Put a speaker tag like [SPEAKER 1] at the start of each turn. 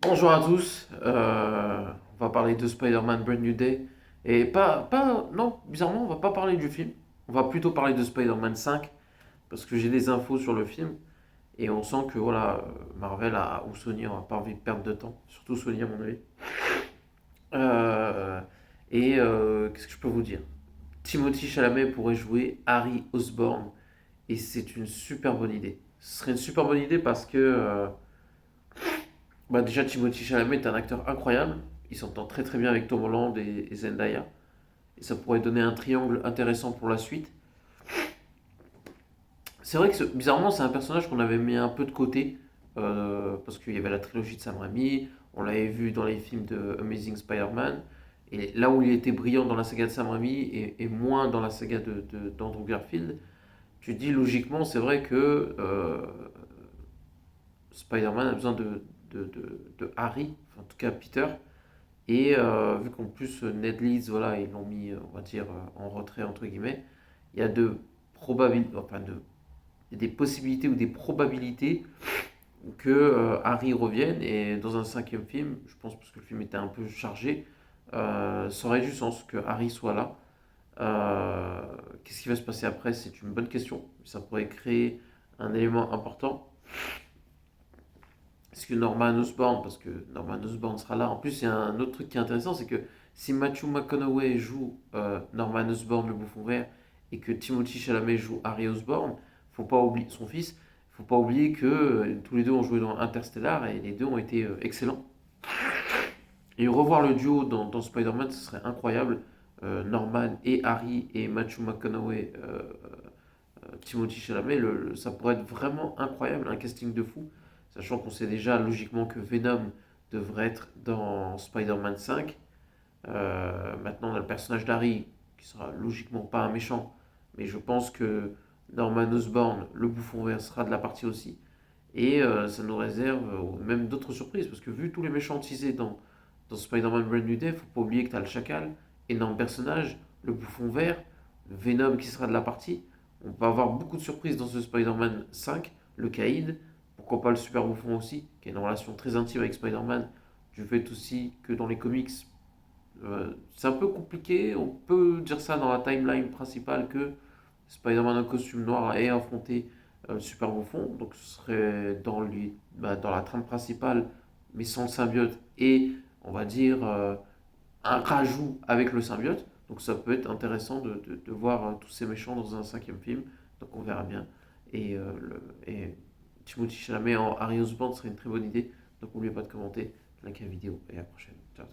[SPEAKER 1] Bonjour à tous, on va parler de Spider-Man Brand New Day. Et non, bizarrement, on va pas parler du film. On va plutôt parler de Spider-Man 5, parce que j'ai des infos sur le film. Et on sent que voilà, ou Sony n'aura pas envie de perdre de temps, surtout Sony à mon avis. Euh, Qu'est-ce que je peux vous dire? Timothy Chalamet pourrait jouer Harry Osborn, et c'est une super bonne idée. Ce serait une super bonne idée parce que bah déjà, Timothée Chalamet est un acteur incroyable. Il s'entend très très bien avec Tom Holland et Zendaya. Et ça pourrait donner un triangle intéressant pour la suite. C'est vrai que bizarrement, c'est un personnage qu'on avait mis un peu de côté. Parce qu'il y avait la trilogie de Sam Raimi. On l'avait vu dans les films de Amazing Spider-Man. Et là où il était brillant dans la saga de Sam Raimi et moins dans la saga d'Andrew Garfield, tu te dis logiquement, c'est vrai que Spider-Man a besoin de Harry, enfin, en tout cas Peter. Et vu qu'en plus Ned Leeds, voilà, ils l'ont mis, on va dire, en retrait entre guillemets, il y a des possibilités ou des probabilités que Harry revienne. Et dans un cinquième film, je pense parce que le film était un peu chargé, ça aurait du sens que Harry soit là. Euh, Qu'est-ce qui va se passer après? C'est une bonne question. Ça pourrait créer un élément important. Est-ce que Norman Osborn, parce que Norman Osborn sera là. En plus, il y a un autre truc qui est intéressant, c'est que si Matthew McConaughey joue Norman Osborn, le bouffon vert, et que Timothy Chalamet joue Harry Osborn, faut pas oublier son fils. Faut pas oublier que tous les deux ont joué dans Interstellar et les deux ont été excellents. Et revoir le duo dans Spider-Man, ce serait incroyable. Norman et Harry et Matthew McConaughey, Timothy Chalamet, ça pourrait être vraiment incroyable, un casting de fou. Sachant qu'on sait déjà logiquement que Venom devrait être dans Spider-Man 5. Maintenant, on a le personnage d'Harry, qui sera logiquement pas un méchant, mais je pense que Norman Osborn, le bouffon vert, sera de la partie aussi. Et ça nous réserve même d'autres surprises, parce que vu tous les méchants teasés dans Spider-Man Brand New Day, faut pas oublier que tu as le chacal, énorme personnage, le bouffon vert, le Venom qui sera de la partie. On va avoir beaucoup de surprises dans ce Spider-Man 5, le Caïd, pourquoi pas le super bouffon aussi, qui a une relation très intime avec Spider-Man, du fait aussi que dans les comics, c'est un peu compliqué. On peut dire ça dans la timeline principale que Spider-Man en costume noir ait affronté le Super Bouffon. Donc ce serait dans la trame principale, mais sans le symbiote et on va dire un rajout avec le symbiote. Donc ça peut être intéressant de voir tous ces méchants dans un cinquième film. Donc on verra bien. Et Timothy Chalamet en Harry Osborn serait une très bonne idée. Donc n'oubliez pas de commenter, de liker la vidéo et à la prochaine. Ciao.